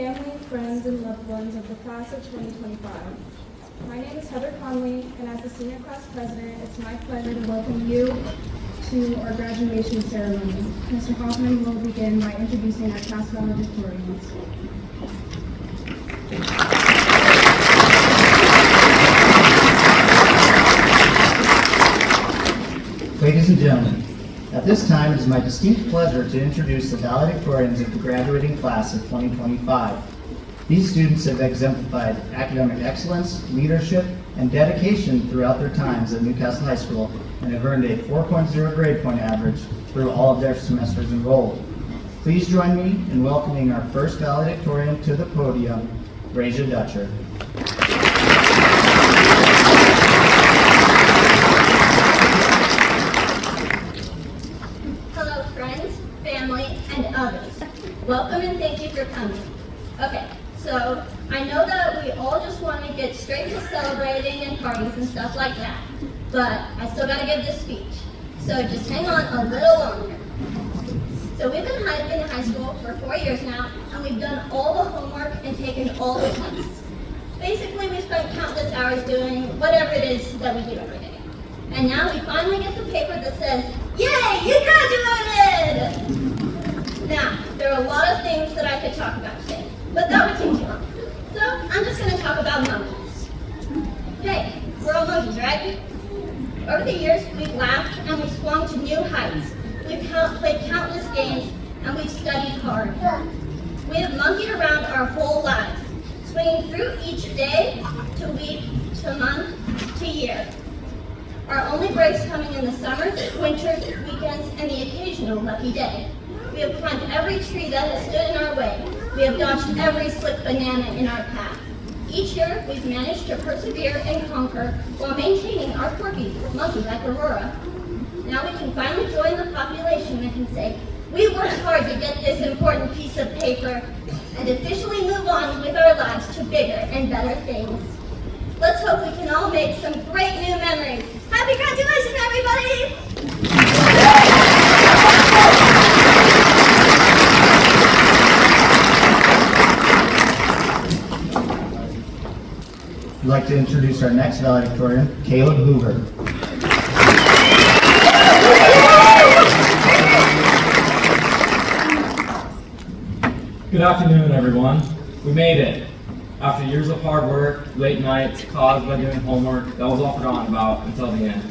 family, friends, and loved ones of the class of 2025. My name is Heather Conley, and as the senior class president, it's my pleasure to welcome you to our graduation ceremony. Mr. Hoffman will begin by introducing our class valedictorians. Ladies and gentlemen, at this time, it is my distinct pleasure to introduce the valedictorians of the graduating class of 2025. These students have exemplified academic excellence, leadership, and dedication throughout their times at Newcastle High School and have earned a 4.0 grade point average through all of their semesters enrolled. Please join me in welcoming our first valedictorian to the podium, Raja Dutcher. And others. Welcome and thank you for coming. Okay, so I know that we all just want to get straight to celebrating and parties and stuff like that, but I still got to give this speech. So just hang on a little longer. So we've been in high school for 4 years now, and we've done all the homework and taken all the tests. Basically, we spent countless hours doing whatever it is that we do every day. And now we finally get the paper that says, "Yay, you graduated!" Now, there are a lot of things that I could talk about today, but that would take too long. So, I'm just going to talk about monkeys. Hey, we're all monkeys, right? Over the years, we've laughed and we've swung to new heights. We've played countless games and we've studied hard. We have monkeyed around our whole lives, swinging through each day to week to month to year. Our only breaks coming in the summers, winters, weekends, and the occasional lucky day. We have climbed every tree that has stood in our way. We have dodged every slick banana in our path. Each year, we've managed to persevere and conquer while maintaining our quirky monkey like Aurora. Now we can finally join the population and can say, we worked hard to get this important piece of paper and officially move on with our lives to bigger and better things. Let's hope we can all make some great new memories. Happy graduation, everybody! I'd like to introduce our next valedictorian, Caleb Hoover. Good afternoon, everyone. We made it. After years of hard work, late nights caused by doing homework that was all forgotten about until the end.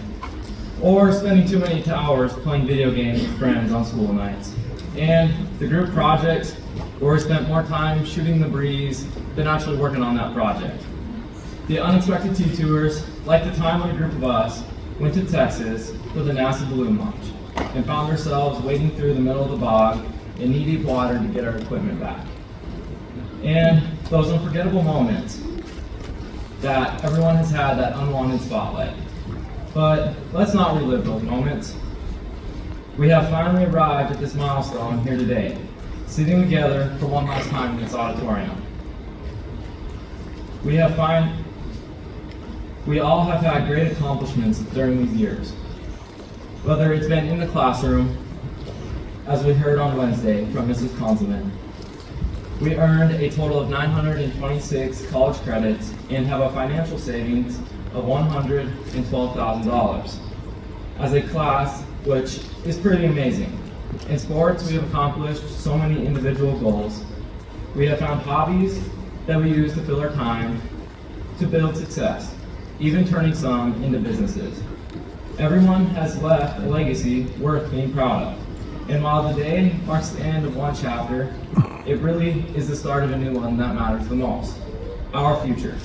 Or spending too many hours playing video games with friends on school nights. And the group project, where we spent more time shooting the breeze than actually working on that project. The unexpected detours, like the time when a group of us went to Texas for the NASA balloon launch and found ourselves wading through the middle of the bog in knee-deep water to get our equipment back. And those unforgettable moments that everyone has had that unwanted spotlight. But let's not relive those moments. We have finally arrived at this milestone here today, sitting together for one last time in this auditorium. We all have had great accomplishments during these years. Whether it's been in the classroom, as we heard on Wednesday from Mrs. Konzelman. We earned a total of 926 college credits and have a financial savings of $112,000 as a class, which is pretty amazing. In sports, we have accomplished so many individual goals. We have found hobbies that we use to fill our time to build success, even turning some into businesses. Everyone has left a legacy worth being proud of. And while the day marks the end of one chapter, it really is the start of a new one that matters the most, our future.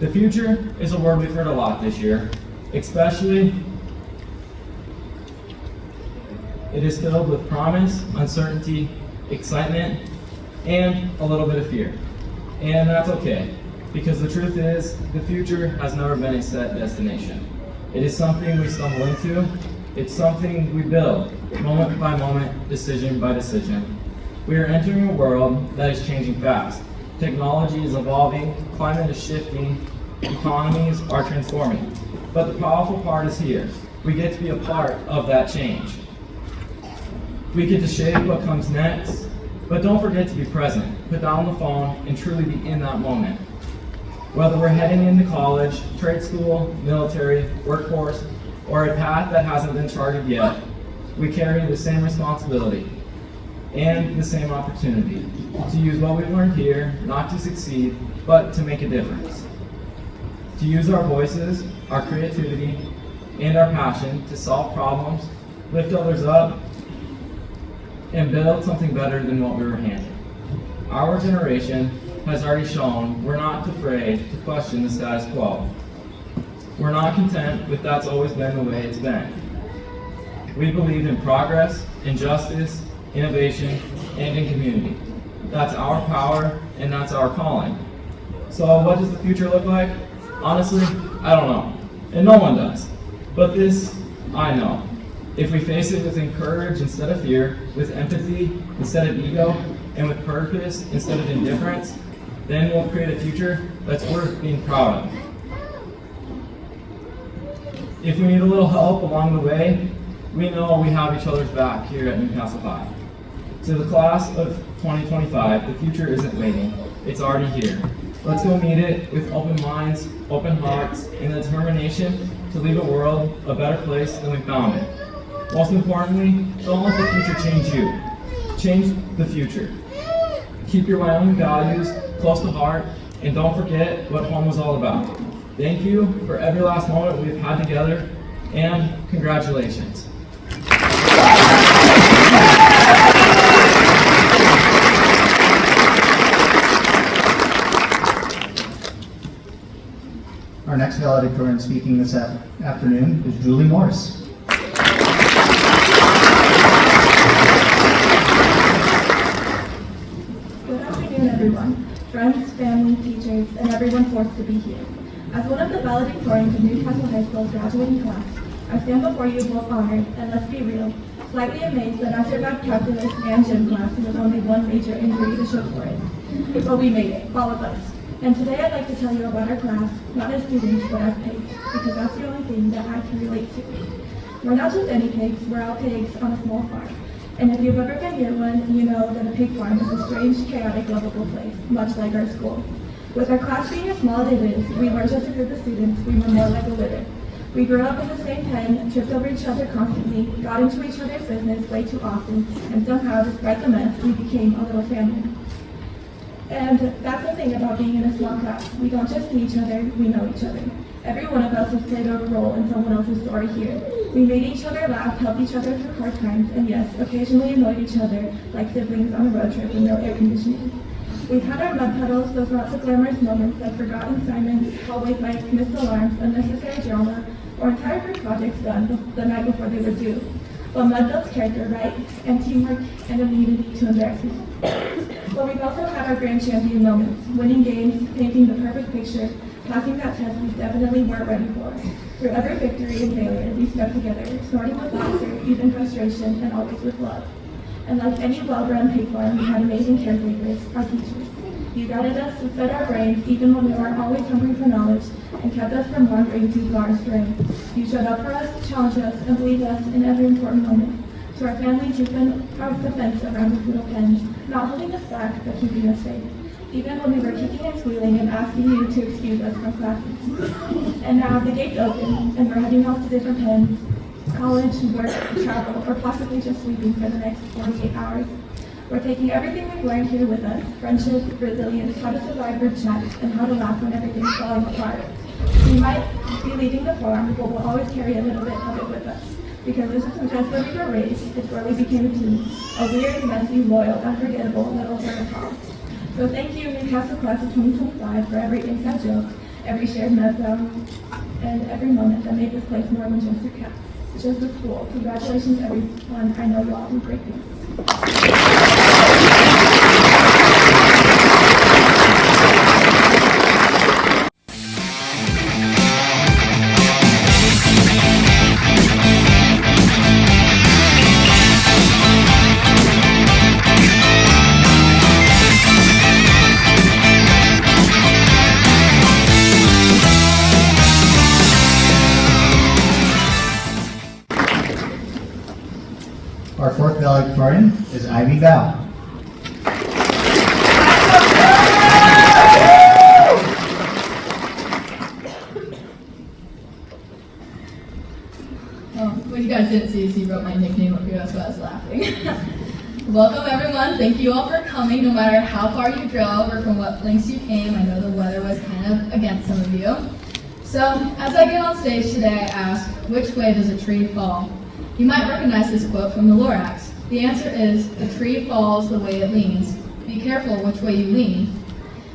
The future is a word we've heard a lot this year, especially it is filled with promise, uncertainty, excitement, and a little bit of fear. And that's okay, because the truth is, the future has never been a set destination. It is something we stumble into. It's something we build, moment by moment, decision by decision. We are entering a world that is changing fast. Technology is evolving, climate is shifting, economies are transforming. But the powerful part is here. We get to be a part of that change. We get to shape what comes next, but don't forget to be present. put down the phone and truly be in that moment. Whether we're heading into college, trade school, military, workforce, or a path that hasn't been charted yet, we carry the same responsibility and the same opportunity to use what we've learned here, not to succeed, but to make a difference. To use our voices, our creativity, and our passion to solve problems, lift others up, and build something better than what we were handed. Our generation has already shown we're not afraid to question the status quo. We're not content with that's always been the way it's been. We believe in progress, injustice, innovation, and in community. That's our power, and that's our calling. So what does the future look like? Honestly, I don't know, and no one does. But this, I know. If we face it with courage instead of fear, with empathy instead of ego, and with purpose instead of indifference, then we'll create a future that's worth being proud of. If we need a little help along the way, we know we have each other's back here at Newcastle High. To the class of 2025, the future isn't waiting, it's already here. Let's go meet it with open minds, open hearts, and the determination to leave the world a better place than we found it. Most importantly, don't let the future change you. Change the future. Keep your Wyoming values close to heart, and don't forget what home was all about. Thank you for every last moment we've had together, and congratulations. Our next valedictorian speaking this afternoon is Julie Morris. Good afternoon, everyone. Friends, family, teachers, and everyone forced to be here. As one of the valedictorians of Newcastle High School's graduating class, I stand before you both honored, and let's be real, slightly amazed that I survived calculus and gym class with only one major injury to show for it. But we made it, all of us. And today I'd like to tell you about our class, not as students, but as pigs, because that's the only thing that I can relate to. We're not just any pigs, we're all pigs on a small farm. And if you've ever been near one, you know that a pig farm is a strange, chaotic, lovable place, much like our school. With our class being as small as it is, we weren't just a group of students, we were more like a litter. We grew up in the same pen, tripped over each other constantly, got into each other's business way too often, and somehow, despite the mess, we became a little family. And that's the thing about being in a small class. We don't just see each other, we know each other. Every one of us has played a role in someone else's story here. We made each other laugh, helped each other through hard times, and yes, occasionally annoyed each other like siblings on a road trip with no air conditioning. We've had our mud puddles, those not so glamorous moments like forgotten assignments, hallway fights, missed alarms, unnecessary drama, or entire group projects done the night before they were due. But mud builds character, right? And teamwork and immunity to embarrassment. But we've also had our grand champion moments, winning games, painting the perfect picture, passing that test we definitely weren't ready for. Through every victory and failure, we stuck together, snorting with laughter, even frustration, and always with love. And like any well-run pig farm, we had amazing caretakers, our teachers. You guided us and fed our brains even when we weren't always hungry for knowledge, and kept us from wandering too far astray. You showed up for us, challenged us, and believed us in every important moment. To our families, you've been our defense around the little pens, not holding us back, but keeping us safe. Even when we were kicking and squealing and asking you to excuse us from classes. And now the gate's open, and we're heading off to different pens, college, work, travel, or possibly just sleeping for the next 48 hours. We're taking everything we've learned here with us, friendship, resilience, how to survive group chats, and how to laugh when everything's falling apart. We might be leaving the farm, but we'll always carry a little bit of it with us. Because this isn't just where we were raised, it's where we became a team. A weird, messy, loyal, unforgettable little herd of hogs. So thank you, Newcastle Class of 2025, for every inside joke, every shared meltdown, and every moment that made this place more than just a class. Just a school. Congratulations, everyone. I know you all do great things. Our fourth valedictorian is Ivy Val. didn't see is he wrote my nickname up here, that's why I was laughing. Welcome everyone, thank you all for coming, no matter how far you drove or from what lengths you came. I know the weather was kind of against some of you. So, as I get on stage today, I ask, which way does a tree fall? You might recognize this quote from the Lorax. The answer is, the tree falls the way it leans. Be careful which way you lean.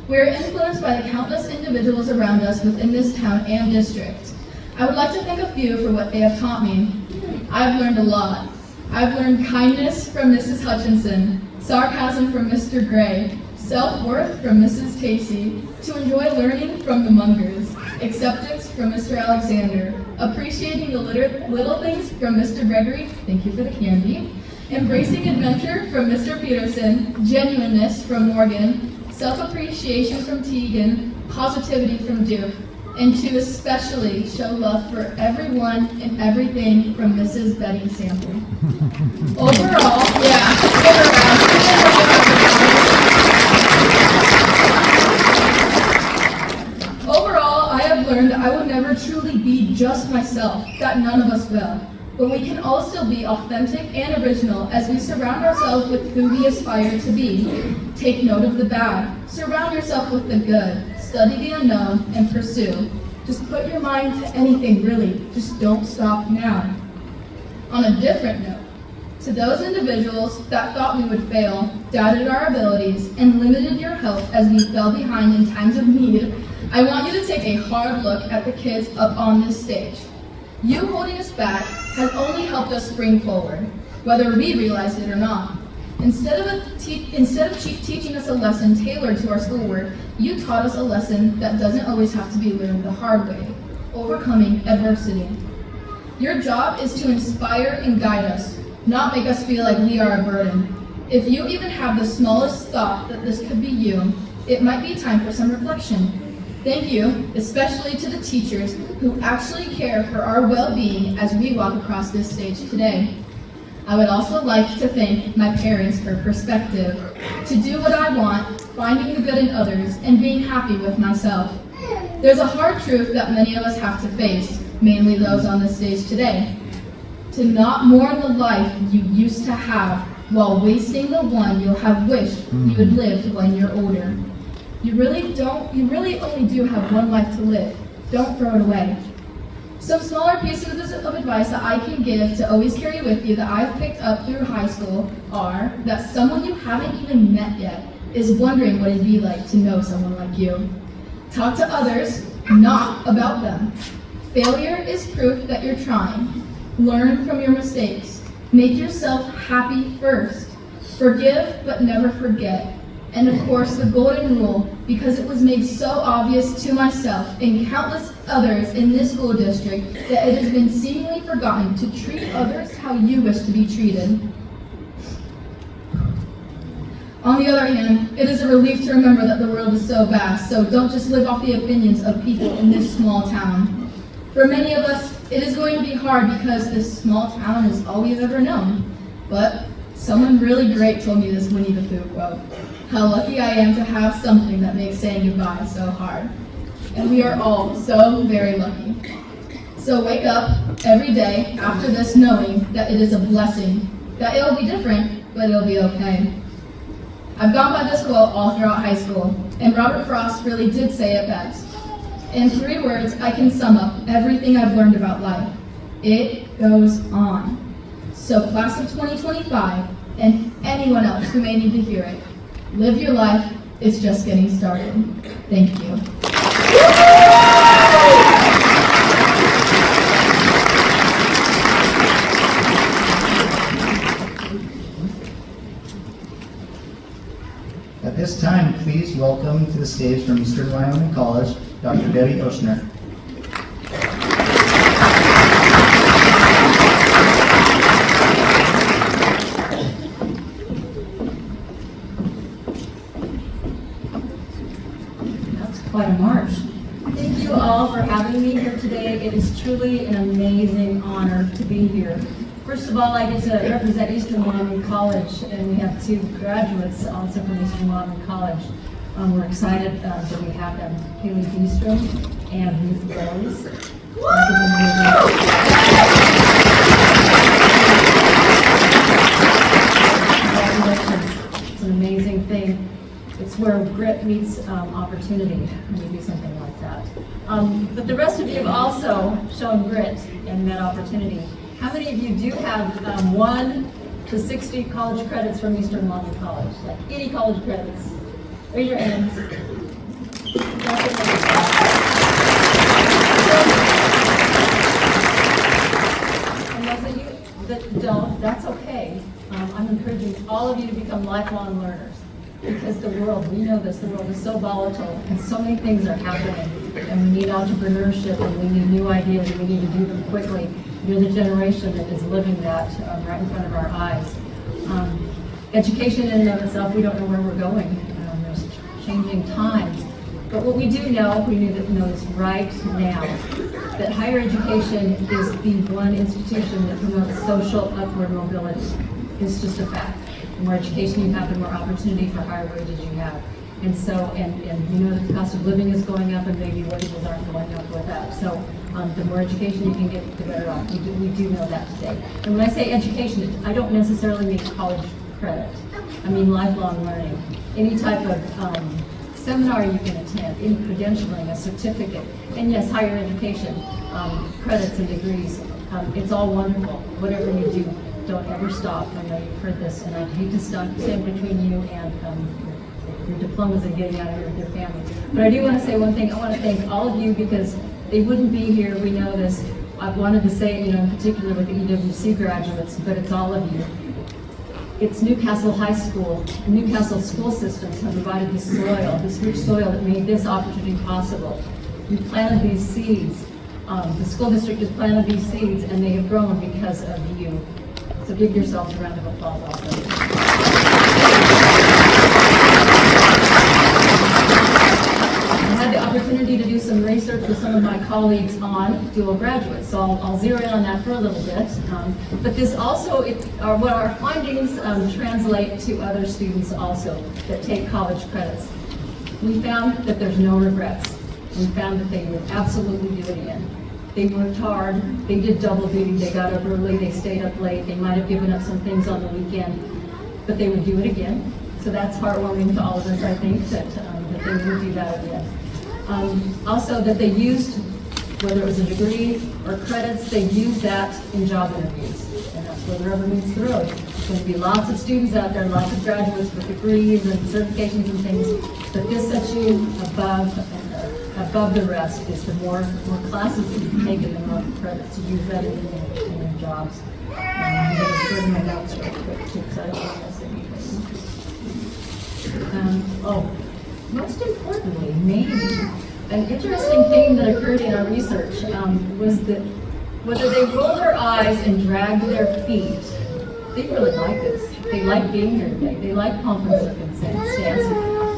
We are influenced by the countless individuals around us within this town and district. I would like to thank a few for what they have taught me. I've learned a lot. I've learned kindness from Mrs. Hutchinson, sarcasm from Mr. Gray, self-worth from Mrs. Tacey, to enjoy learning from the Mungers, acceptance from Mr. Alexander, appreciating the little things from Mr. Gregory, thank you for the candy, embracing adventure from Mr. Peterson, genuineness from Morgan, self-appreciation from Tegan, positivity from Duke, and to especially show love for everyone and everything from Mrs. Betty Sample. Overall, Overall, I have learned that I will never truly be just myself, that none of us will. But we can all still be authentic and original as we surround ourselves with who we aspire to be. Take note of the bad, surround yourself with the good, study the unknown, and pursue. Just put your mind to anything, really. Just don't stop now. On a different note, to those individuals that thought we would fail, doubted our abilities, and limited your help as we fell behind in times of need, I want you to take a hard look at the kids up on this stage. You holding us back has only helped us spring forward, whether we realized it or not. Instead of teaching us a lesson tailored to our schoolwork, you taught us a lesson that doesn't always have to be learned the hard way, overcoming adversity. Your job is to inspire and guide us, not make us feel like we are a burden. If you even have the smallest thought that this could be you, it might be time for some reflection. Thank you, especially to the teachers who actually care for our well-being as we walk across this stage today. I would also like to thank my parents for perspective, to do what I want, finding the good in others, and being happy with myself. There's a hard truth that many of us have to face, mainly those on the stage today. To not mourn the life you used to have while wasting the one you'll have wished you had lived when you're older. You really only do have one life to live. Don't throw it away. Some smaller pieces of advice that I can give to always carry with you that I've picked up through high school are that someone you haven't even met yet is wondering what it'd be like to know someone like you. Talk to others, not about them. Failure is proof that you're trying. Learn from your mistakes. Make yourself happy first. Forgive but never forget. And of course, the golden rule, because it was made so obvious to myself and countless others in this school district that it has been seemingly forgotten to treat others how you wish to be treated. On the other hand, it is a relief to remember that the world is so vast, so don't just live off the opinions of people in this small town. For many of us, it is going to be hard because this small town is all we've ever known. But someone really great told me this Winnie the Pooh quote. How lucky I am to have something that makes saying goodbye so hard. And we are all so very lucky. So wake up every day after this knowing that it is a blessing, that it'll be different, but it'll be okay. I've gone by this quote all throughout high school, and Robert Frost really did say it best. In 3 words, I can sum up everything I've learned about life. It goes on. So class of 2025, and anyone else who may need to hear it, live your life, it's just getting started. Thank you. At this time, please welcome to the stage from Eastern Wyoming College, Dr. Debbie Oshner. Quite a march. Thank you all for having me here today. It is truly an amazing honor to be here. First of all, I get to represent Eastern Wyoming College, and we have 2 graduates also from Eastern Wyoming College. We're excited that we have them, Haley Beestrom and Ruth Rose. It's where grit meets opportunity when you do something like that. But the rest of you have also shown grit and met opportunity. How many of you do have 1 to 60 college credits from Eastern Wyoming College? Like any college credits? Raise your hands. And those of you that don't, that's okay. I'm encouraging all of you to become lifelong learners. Because the world, we know this, the world is so volatile and so many things are happening. And we need entrepreneurship and we need new ideas and we need to do them quickly. You're the generation that is living that right in front of our eyes. Education in and of itself, we don't know where we're going. There's changing times. But what we do know, we need to know this right now, that higher education is the one institution that promotes social upward mobility. It's just a fact. The more education you have, the more opportunity for higher wages you have. And so, and you know that the cost of living is going up and maybe wages aren't going up with that. So the more education you can get, the better off. We do know that today. And when I say education, I don't necessarily mean college credit. I mean lifelong learning. Any type of seminar you can attend, any credentialing, a certificate, and yes, higher education, credits and degrees. It's all wonderful. Whatever you do, don't ever stop. I know you've heard this, and I hate to stand between you and your diplomas and getting out of here with your family. But I do want to say one thing. I want to thank all of you because they wouldn't be here. We know this. I wanted to say, in particular with the EWC graduates, but it's all of you. It's Newcastle High School, Newcastle school systems have provided this soil, this rich soil that made this opportunity possible. We planted these seeds. The school district has planted these seeds and they have grown because of you. So give yourselves a round of applause also. I had the opportunity to do some research with some of my colleagues on dual graduates, so I'll zero in on that for a little bit. But this also, what our findings translate to other students also that take college credits. We found that there's no regrets. We found that they would absolutely do it again. They worked hard, they did double duty, they got up early, they stayed up late, they might have given up some things on the weekend, but they would do it again. So that's heartwarming to all of us, I think, that they would do that again. Also that they used, whether it was a degree or credits, they used that in job interviews. And that's where the rubber meets the road. There's going to be lots of students out there, lots of graduates with degrees and certifications and things, but this sets you above the rest is the more classes that you've taken, the more credits. You use that in your jobs. I'm going to shorten my notes real quick too, because I don't want to miss anything. Most importantly, maybe, an interesting thing that occurred in our research was that whether they rolled their eyes and dragged their feet, they really like this. They like being here today. They like pomp and circumstance.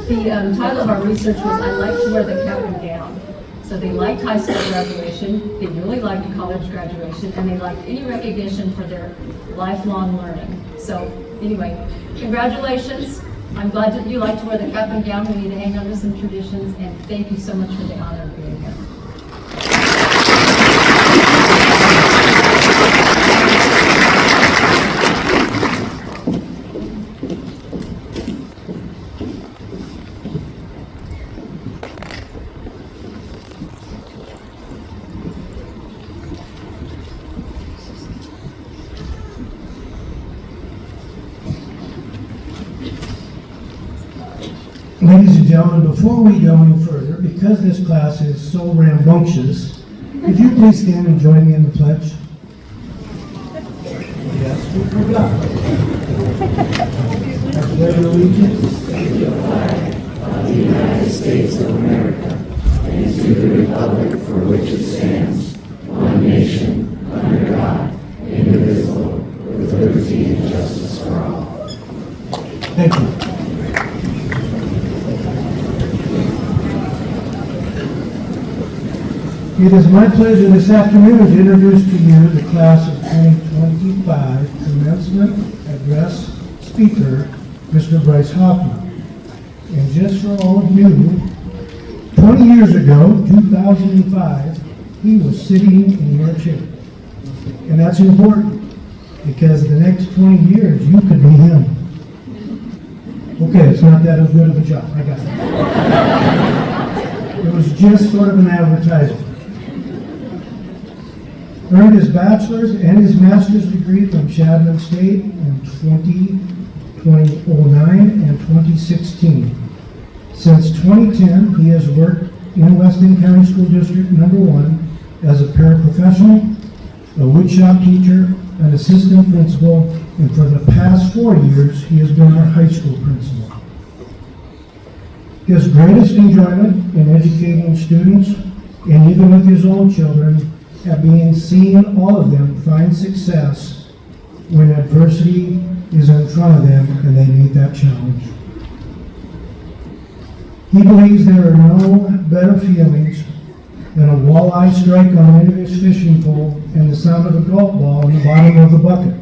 The title of our research was I Like to Wear the Cap and Gown. So they liked high school graduation, they really liked college graduation, and they liked any recognition for their lifelong learning. So anyway, congratulations. I'm glad that you like to wear the cap and gown. We need to hang on to some traditions, and thank you so much for the honor of being here. Ladies and gentlemen, before we go any further, because this class is so rambunctious, could you please stand and join me in the pledge? Yes, we got it. I pledge allegiance to the flag of the United States of America and to the republic for which it stands, one nation, under God, indivisible, with liberty and justice for all. Thank you. It is my pleasure this afternoon to introduce to you the class of 2025 commencement address speaker, Mr. Bryce Hoffman. And just for all of you, 20 years ago, 2005, he was sitting in your chair. And that's important because the next 20 years, you could be him. Okay, it's not that good of a job, I got it. It was just sort of an advertisement. Earned his bachelor's and his master's degree from Chapman State in 2009 and 2016. Since 2010, he has worked in Weston County School District Number 1 as a paraprofessional, a woodshop teacher, an assistant principal, and for the past 4 years, he has been our high school principal. His greatest enjoyment in educating students, and even with his own children, have been seeing all of them find success when adversity is in front of them and they meet that challenge. He believes there are no better feelings than a walleye strike on the end of his fishing pole and the sound of a golf ball in the bottom of the bucket.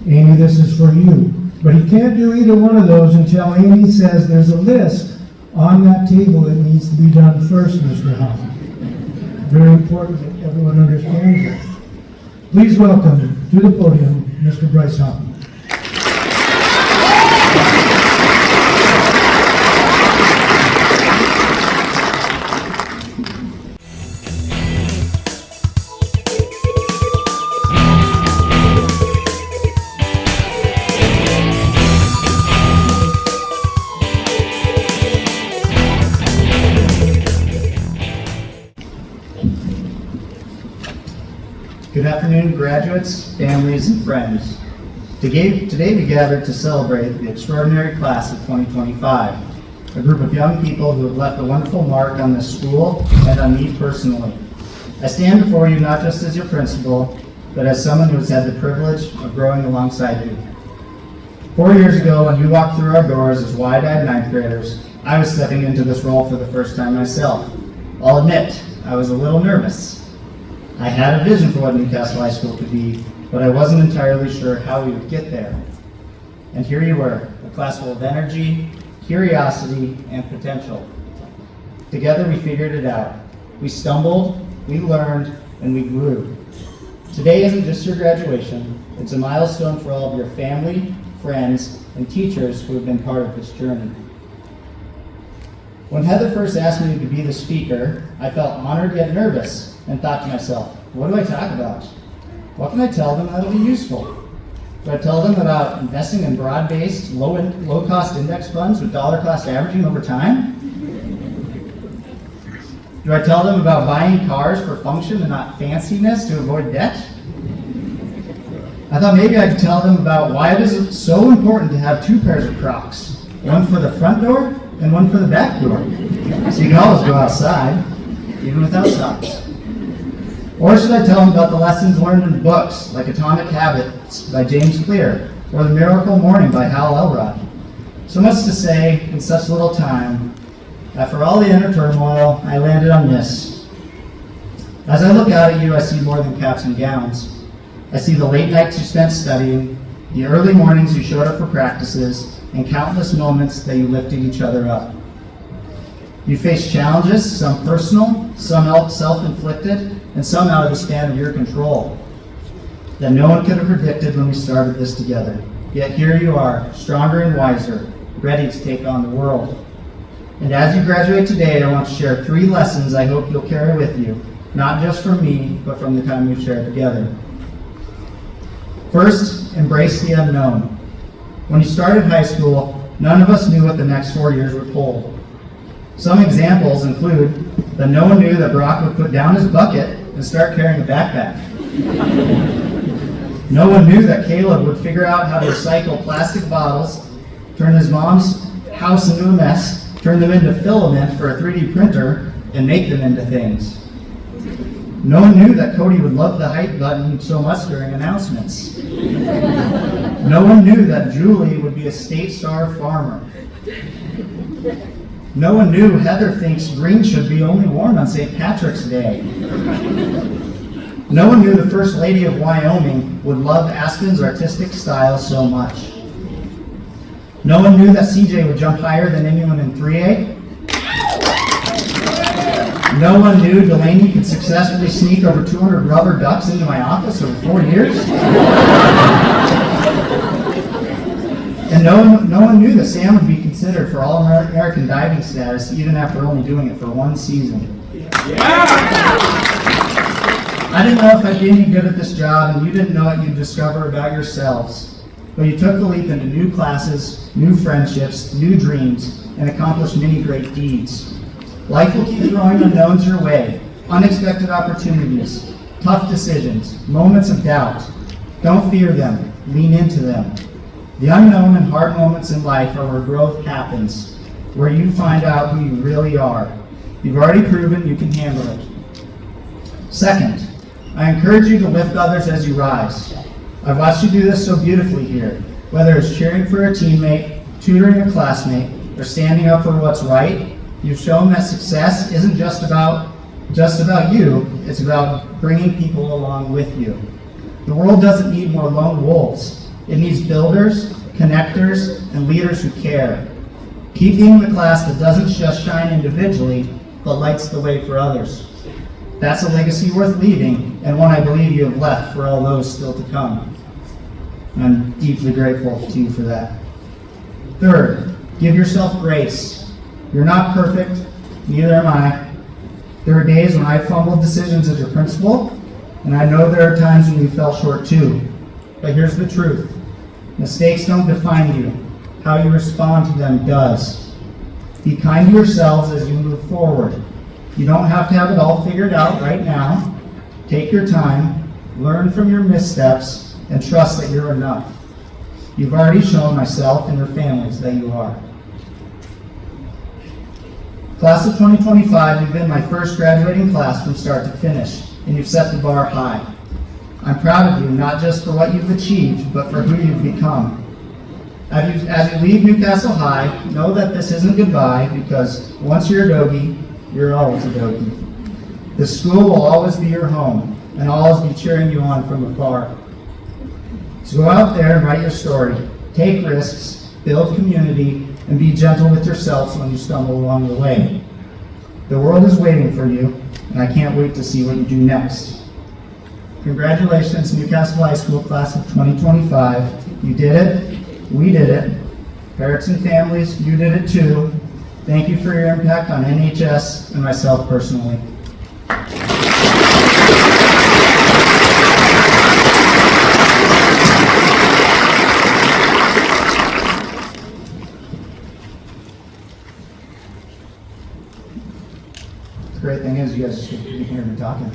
Amy, this is for you. But he can't do either one of those until Amy says there's a list on that table that needs to be done first, Mr. Hoffman. Very important that everyone understands that. Please welcome to the podium, Mr. Bryce Hoffman. Good afternoon, graduates, families, and friends. Today we gathered to celebrate the extraordinary class of 2025, a group of young people who have left a wonderful mark on this school and on me personally. I stand before you not just as your principal, but as someone who has had the privilege of growing alongside you. 4 years ago, when you walked through our doors as wide-eyed ninth graders, I was stepping into this role for the first time myself. I'll admit, I was a little nervous. I had a vision for what Newcastle High School could be, but I wasn't entirely sure how we would get there. And here you were, a class full of energy, curiosity, and potential. Together we figured it out. We stumbled, we learned, and we grew. Today isn't just your graduation, it's a milestone for all of your family, friends, and teachers who have been part of this journey. When Heather first asked me to be the speaker, I felt honored yet nervous and thought to myself, what do I talk about? What can I tell them that'll be useful? Do I tell them about investing in broad-based, low-cost index funds with dollar-cost averaging over time? Do I tell them about buying cars for function and not fanciness to avoid debt? I thought maybe I could tell them about why it is so important to have 2 pairs of Crocs, one for the front door and one for the back door, so you can always go outside, even without socks. Or should I tell them about the lessons learned in books like Atomic Habits by James Clear or The Miracle Morning by Hal Elrod? So much to say in such little time. After all the inner turmoil, I landed on this. As I look out at you, I see more than caps and gowns. I see the late nights you spent studying, the early mornings you showed up for practices, and countless moments that you lifted each other up. You faced challenges, some personal, some self-inflicted, and some out of the span of your control, that no one could have predicted when we started this together. Yet here you are, stronger and wiser, ready to take on the world. And as you graduate today, I want to share 3 lessons I hope you'll carry with you, not just from me, but from the time we've shared together. First, embrace the unknown. When you started high school, none of us knew what the next 4 years would hold. Some examples include that no one knew that Brock would put down his bucket and start carrying a backpack. No one knew that Caleb would figure out how to recycle plastic bottles, turn his mom's house into a mess, turn them into filament for a 3D printer, and make them into things. No one knew that Cody would love the hype button so much during announcements. No one knew that Julie would be a state star farmer. No one knew Heather thinks green should be only worn on St. Patrick's Day. No one knew the First Lady of Wyoming would love Aspen's artistic style so much. No one knew that CJ would jump higher than anyone in 3A. No one knew Delaney could successfully sneak over 200 rubber ducks into my office over 4 years. And no one knew that Sam would be considered for All-American diving status even after only doing it for one season. I didn't know if I'd be any good at this job, and you didn't know what you'd discover about yourselves. But you took the leap into new classes, new friendships, new dreams, and accomplished many great deeds. Life will keep throwing unknowns your way, unexpected opportunities, tough decisions, moments of doubt. Don't fear them, lean into them. The unknown and hard moments in life are where growth happens, where you find out who you really are. You've already proven you can handle it. Second, I encourage you to lift others as you rise. I've watched you do this so beautifully here, whether it's cheering for a teammate, tutoring a classmate, or standing up for what's right. You've shown that success isn't just about you, it's about bringing people along with you. The world doesn't need more lone wolves. It needs builders, connectors, and leaders who care. Keep being the class that doesn't just shine individually, but lights the way for others. That's a legacy worth leaving, and one I believe you have left for all those still to come. I'm deeply grateful to you for that. Third, give yourself grace. You're not perfect, neither am I. There are days when I fumbled decisions as your principal, and I know there are times when you fell short too. But here's the truth. Mistakes don't define you. How you respond to them does. Be kind to yourselves as you move forward. You don't have to have it all figured out right now. Take your time, learn from your missteps, and trust that you're enough. You've already shown myself and your families that you are. Class of 2025, you've been my first graduating class from start to finish, and you've set the bar high. I'm proud of you, not just for what you've achieved, but for who you've become. As you leave Newcastle High, know that this isn't goodbye, because once you're a Dogie, you're always a Dogie. The school will always be your home, and I'll always be cheering you on from afar. So go out there and write your story. Take risks, build community, and be gentle with yourselves when you stumble along the way. The world is waiting for you, and I can't wait to see what you do next. Congratulations, Newcastle High School Class of 2025. You did it. We did it. Parents and families, you did it too. Thank you for your impact on NHS and myself personally. The great thing is you guys just get to hear me talking.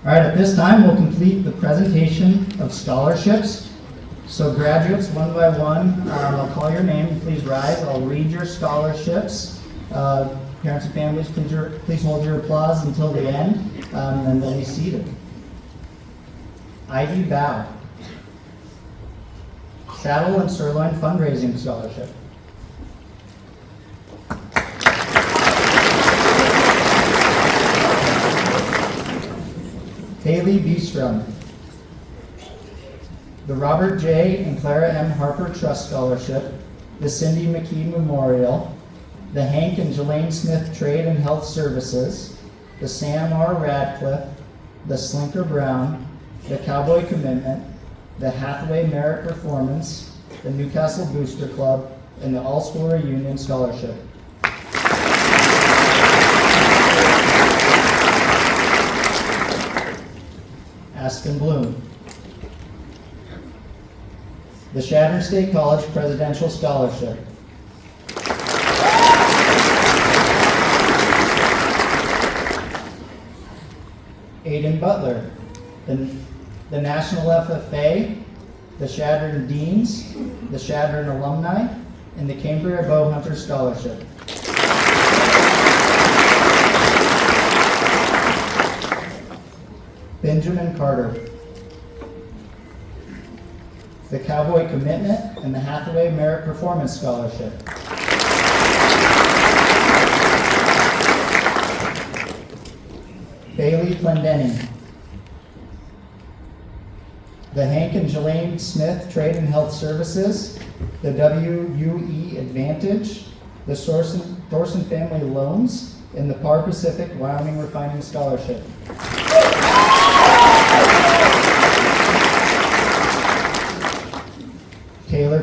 All right, at this time, we'll complete the presentation of scholarships. So graduates, one by one, I'll call your name. Please rise. I'll read your scholarships. Parents and families, please hold your applause until the end, and then they'll be seated. Ivy Bow. Saddle and Sirloin Fundraising Scholarship. Haley Beestrom. The Robert J. and Clara M. Harper Trust Scholarship, the Cindy McKee Memorial, the Hank and Jelaine Smith Trade and Health Services, the Sam R. Radcliffe, the Slinker Brown, the Cowboy Commitment, the Hathaway Merit Performance, the Newcastle Booster Club, and the All-School Reunion Scholarship. Aston Bloom. The Chadron State College Presidential Scholarship. Aiden Butler. The National FFA, the Chadron Deans, the Chadron Alumni, and the Cambria Bowhunter Scholarship. Benjamin Carter. The Cowboy Commitment and the Hathaway Merit Performance Scholarship. Bailey Plendenning. The Hank and Jelaine Smith Trade and Health Services, the WUE Advantage, the Thorson Family Loans, and the Par Pacific Wyoming Refining Scholarship.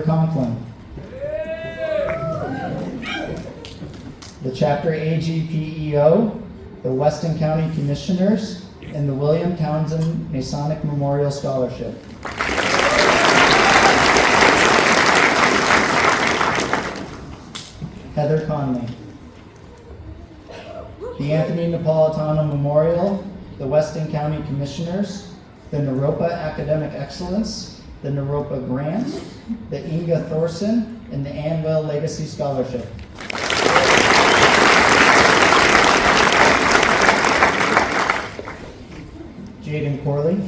Conklin. The Chapter AGPEO, the Weston County Commissioners, and the William Townsend Masonic Memorial Scholarship. Heather Conley. The Anthony Napolitano Memorial, the Weston County Commissioners, the Naropa Academic Excellence, the Naropa Grant, the Inga Thorson, and the Anwell Legacy Scholarship. Jaden Corley.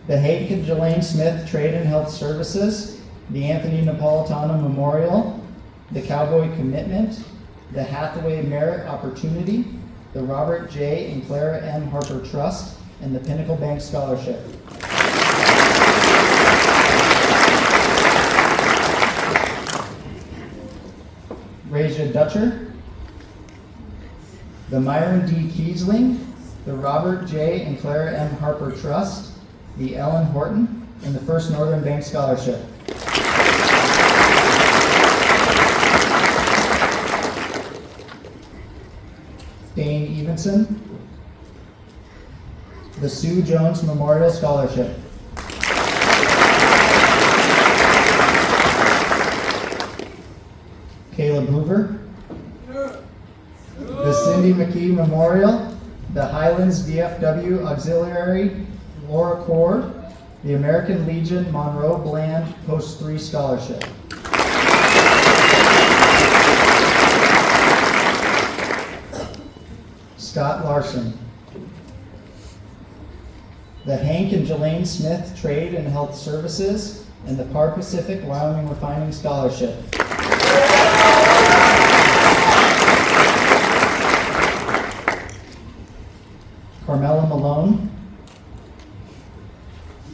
The Hank and Jelaine Smith Trade and Health Services, the Anthony Napolitano Memorial, the Cowboy Commitment, the Hathaway Merit Opportunity, the Robert J. and Clara M. Harper Trust, and the Pinnacle Bank Scholarship. Raja Dutcher, the Myron D. Kiesling, the Robert J. and Clara M. Harper Trust, the Ellen Horton, and the First Northern Bank Scholarship. Dane Evenson, the Sue Jones Memorial Scholarship. Caleb Hoover, the Cindy McKee Memorial, the Highlands VFW Auxiliary Laura Cord, the American Legion Monroe Bland Post 3 Scholarship. Scott Larson, the Hank and Jelaine Smith Trade and Health Services, and the Par Pacific Wyoming Refining Scholarship. Carmela Malone,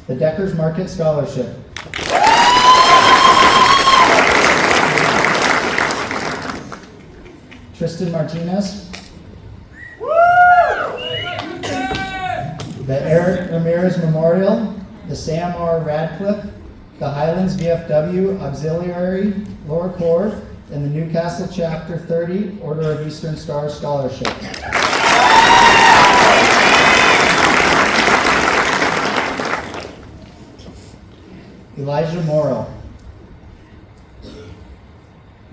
the Deckers Market Scholarship. Tristan Martinez, the Eric Ramirez Memorial, the Sam R. Radcliffe, the Highlands VFW Auxiliary Laura Cord, and the Newcastle Chapter 30 Order of Eastern Star Scholarship. Elijah Morrow,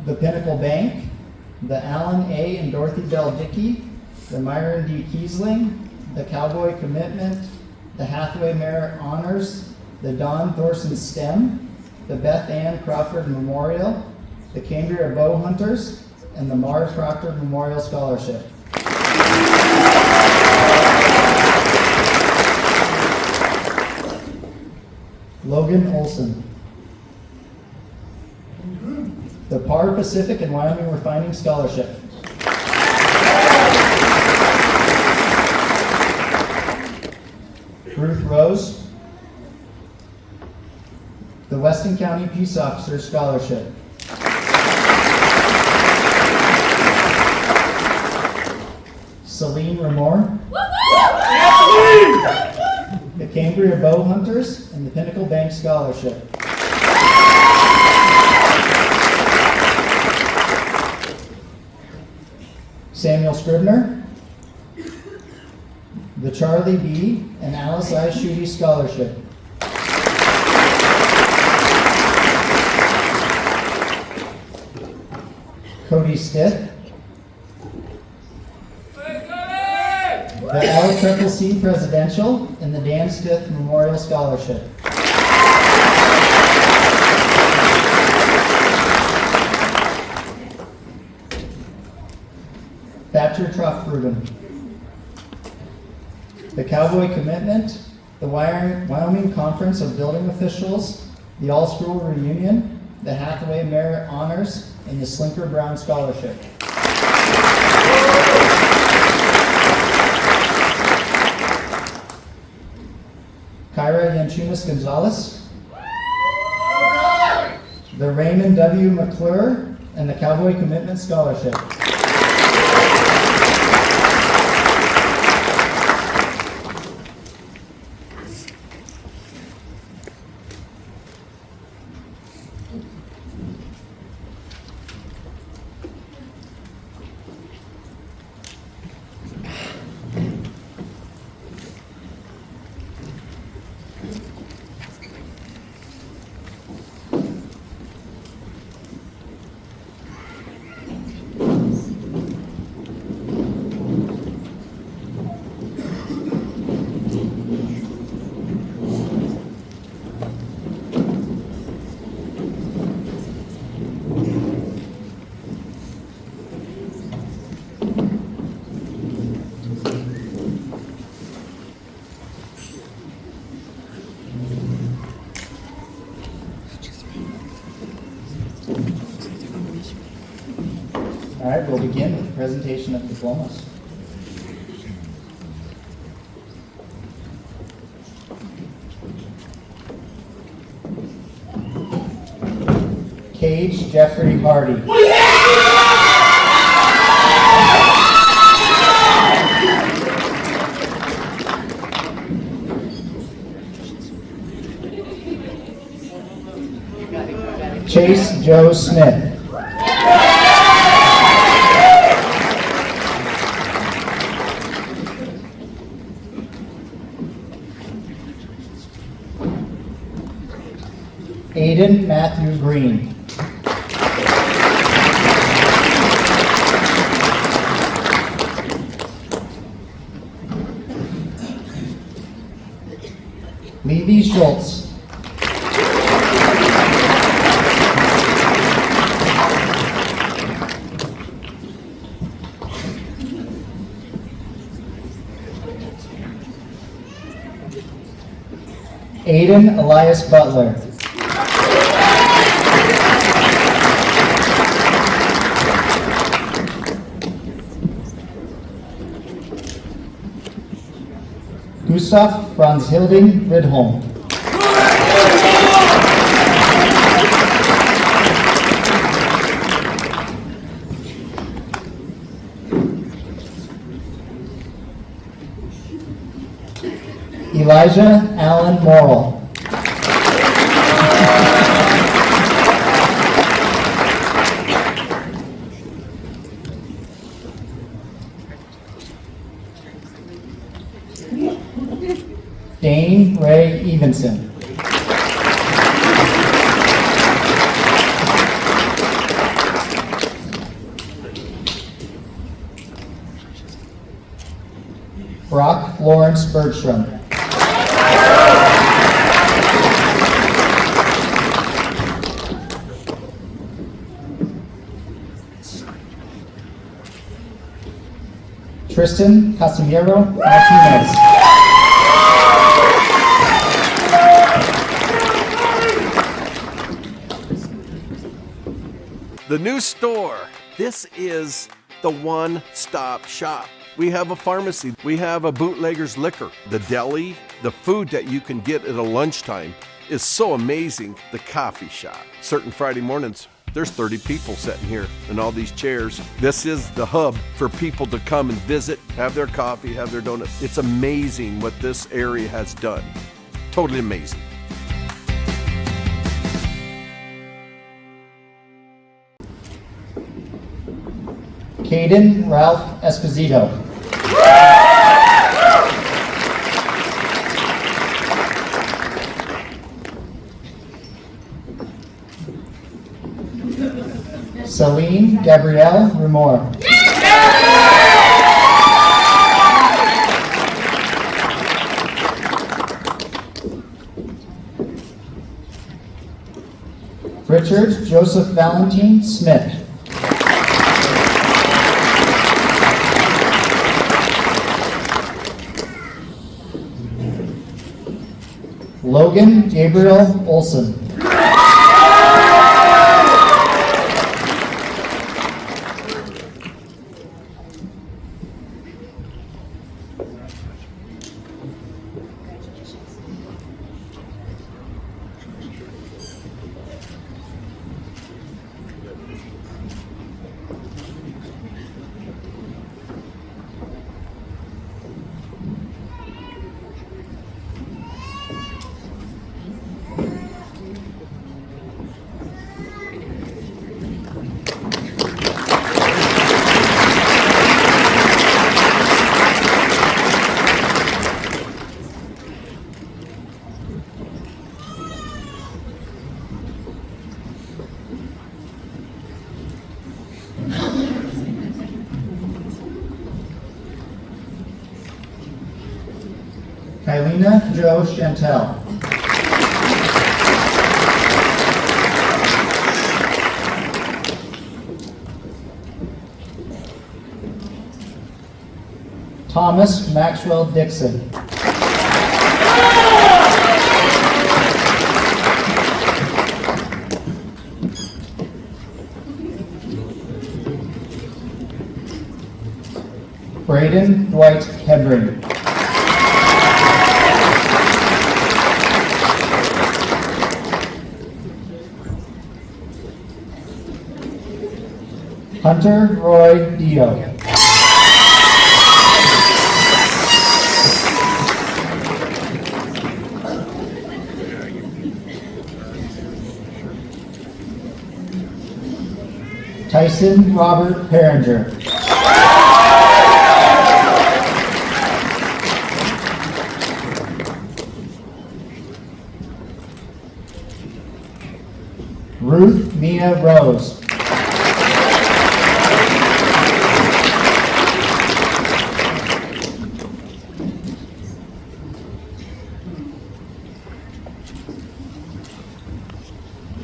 the Pinnacle Bank, the Alan A. and Dorothy Bell Dickey, the Myron D. Kiesling, the Cowboy Commitment, the Hathaway Merit Honors, the Don Thorson STEM, the Beth Ann Crawford Memorial, the Cambria Bow Hunters, and the Mars Proctor Memorial Scholarship. Logan Olson, the Par Pacific and Wyoming Refining Scholarship. Ruth Rose, the Weston County Peace Officers Scholarship. Celine Ramore, the Cambria Bow Hunters, and the Pinnacle Bank Scholarship. Samuel Scribner, the Charlie B. and Alice I. Schutte Scholarship. Cody Stith, the LCCC Presidential and the Dan Stith Memorial Scholarship. Thatcher Troff-Rubin, the Cowboy Commitment, the Wyoming Conference of Building Officials, the All-School Reunion, the Hathaway Merit Honors, and the Slinker Brown Scholarship. Kyra Yanchunas Gonzalez, the Raymond W. McClure, and the Cowboy Commitment Scholarship. All right, we'll begin with the presentation of diplomas. Cage Jeffrey Hardy. Chase Joe Smith. Aiden Matthew Green. Levi Schultz. Aiden Elias Butler. Gustav Franz Hilding Ridholm. Elijah Allen Morrill. Dane Ray Evenson. Brock Lawrence Bergstrom. Tristan Casimiro Martinez. The new store. This is the one-stop shop. We have a pharmacy. We have a bootlegger's liquor. The deli, the food that you can get at a lunchtime is so amazing. The coffee shop. Certain Friday mornings, there's 30 people sitting here in all these chairs. This is the hub for people to come and visit, have their coffee, have their donuts. It's amazing what this area has done. Totally amazing. Caden Ralph Esposito. Celine Gabrielle Remor. Richard Joseph Valentine Smith. Logan Gabriel Olson. Kylina Jo Chantel. Thomas Maxwell Dixon. Braden Dwight Hebring. Hunter Roy Dio. Tyson Robert Perringer. Ruth Mia Rose.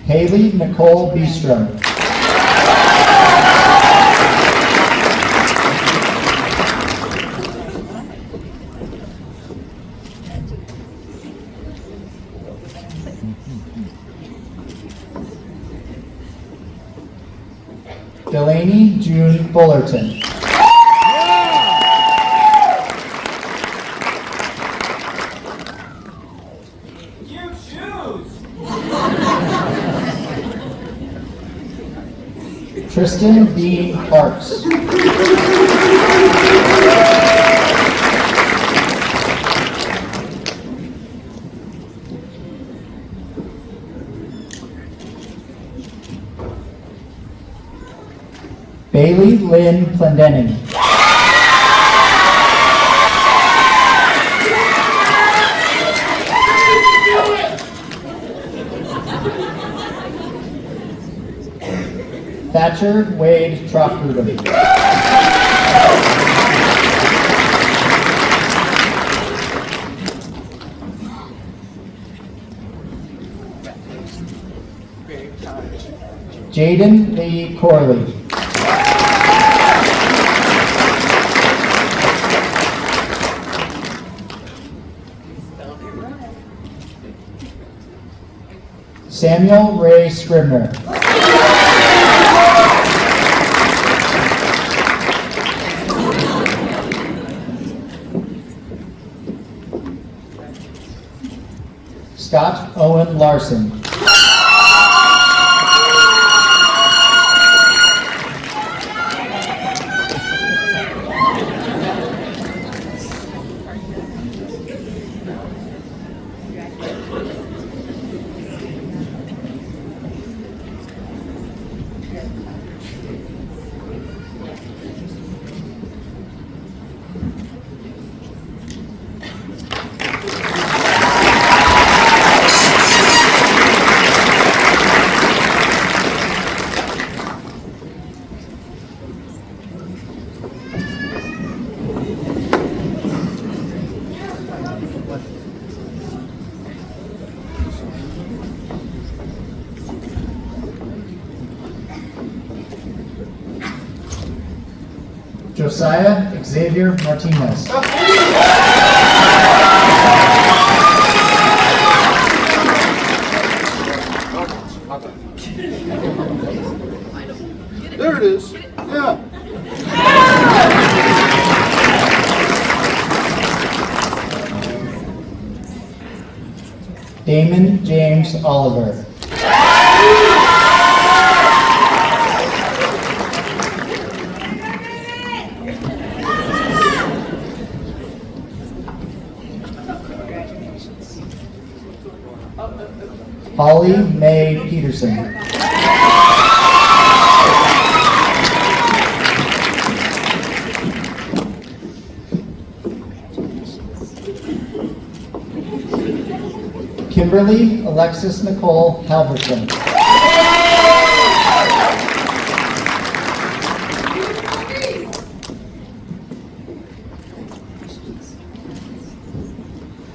Haley Nicole Beestrom. Delaney June Fullerton. Tristan Dean Parks. Bailey Lynn Plendenning. Thatcher Wade Trockudum. Jaden Lee Corley. Samuel Ray Scribner. Scott Owen Larson. Josiah Xavier Martinez. There it is. Yeah. Damon James Oliver. Holly Mae Peterson. Kimberly Alexis Nicole Halverson.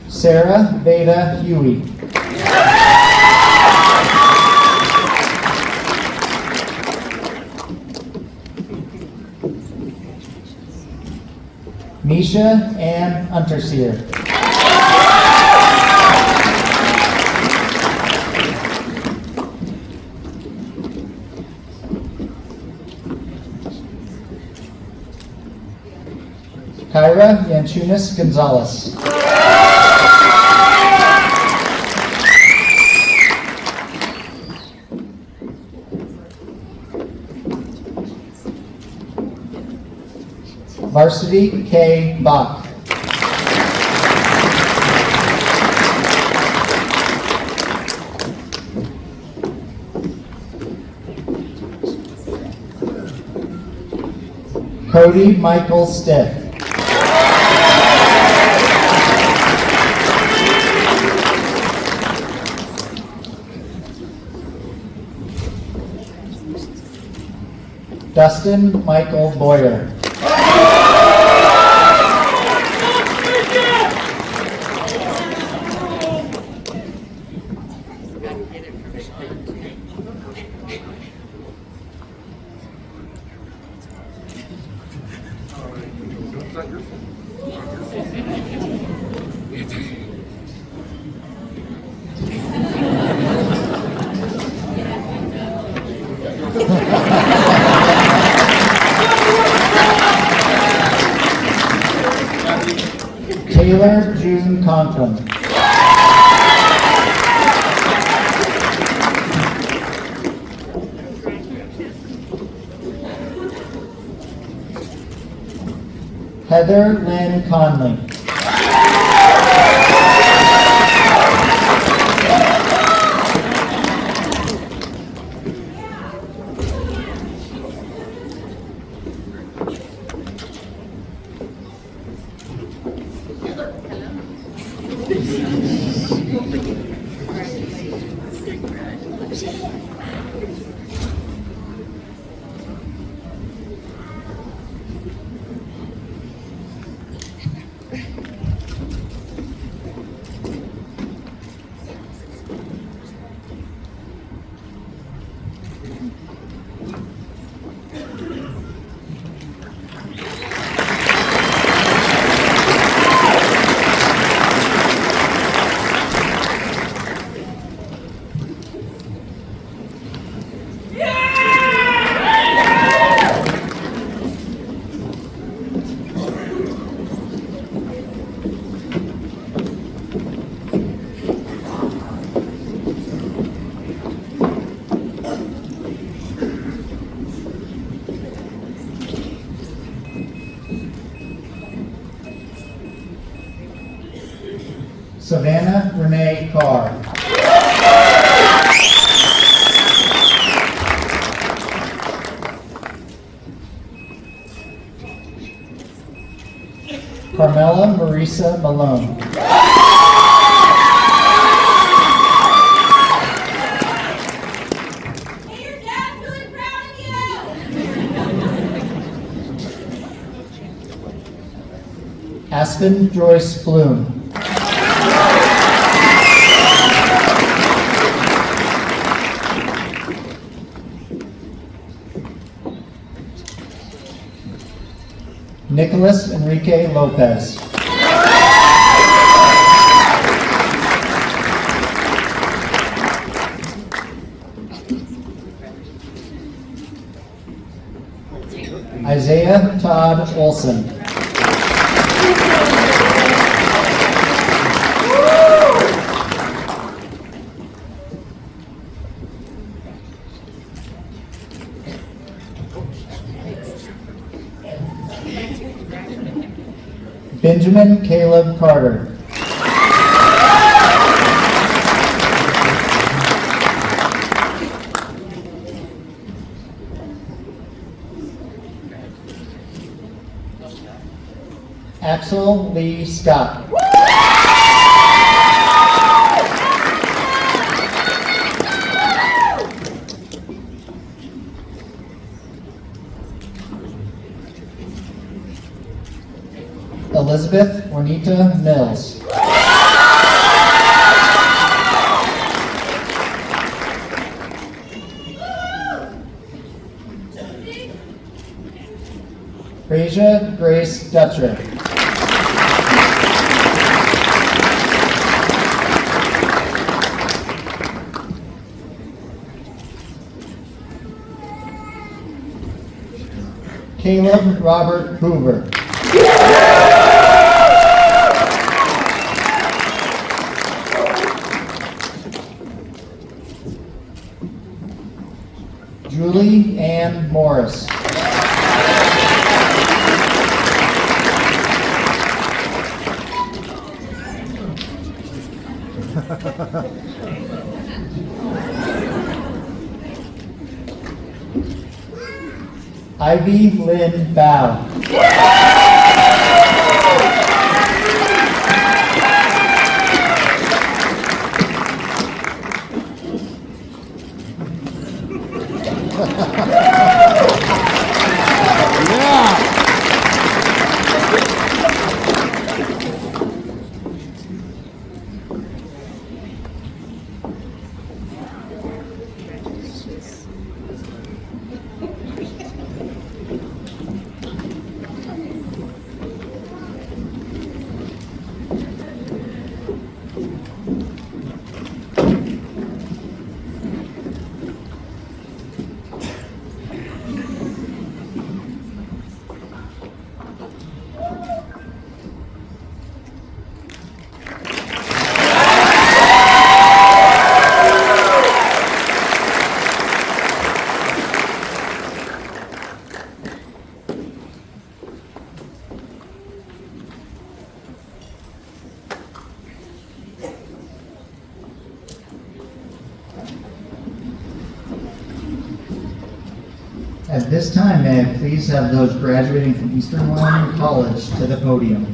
Sarah Veda Huey. Misha Ann Unterseer. Kyra Yanchunas Gonzalez. Varsity K. Bach. Cody Michael Stiff. Dustin Michael Boyer. Taylor June Conklin. Heather Lynn Conley. Savannah Renee Carr. Carmela Marisa Malone. Hey, your dad's really proud of you! Aspen Joyce Bloom. Nicholas Enrique Lopez. Isaiah Todd Olson. Benjamin Caleb Carter. Axel Lee Scott. Elizabeth Juanita Mills. Frasia Grace Dutcher. Caleb Robert Hoover. Julie Ann Morris. Ivy Lynn Bow. At this time, may I please have those graduating from Eastern Wyoming College to the podium.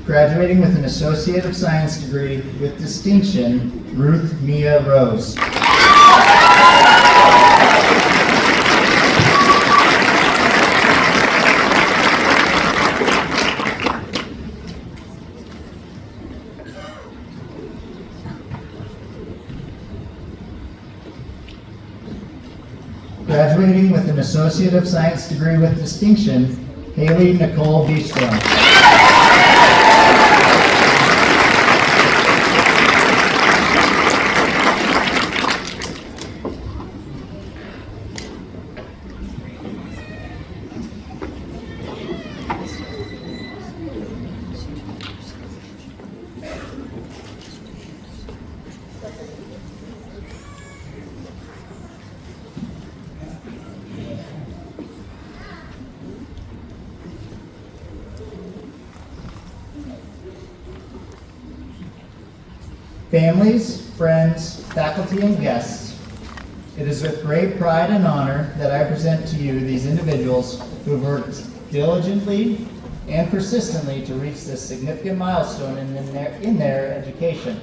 Graduating with an Associate of Science degree with distinction, Ruth Mia Rose. Graduating with an Associate of Science degree with distinction, Haley Nicole Beestrom. Families, friends, faculty, and guests, it is with great pride and honor that I present to you these individuals who have worked diligently and persistently to reach this significant milestone in their education.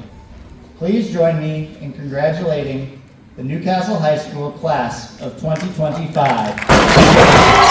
Please join me in congratulating the Newcastle High School class of 2025.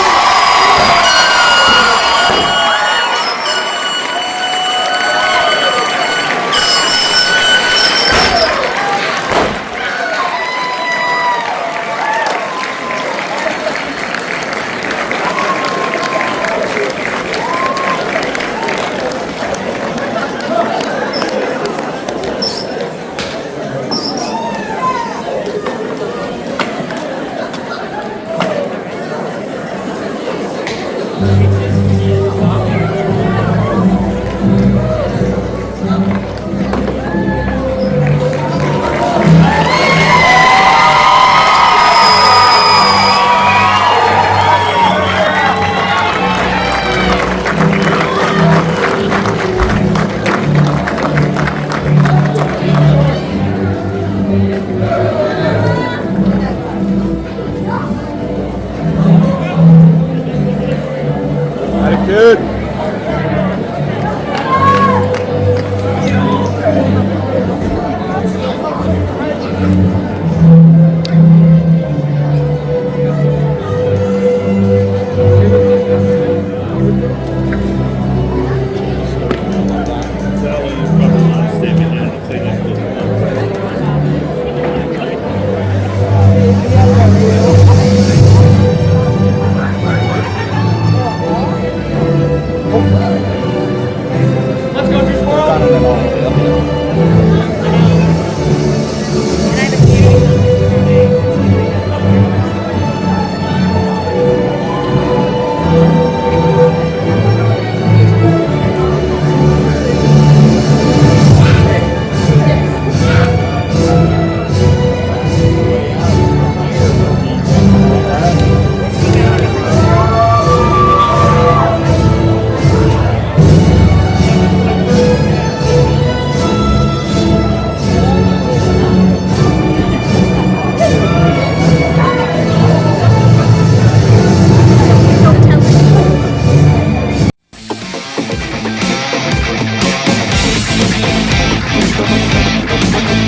Thank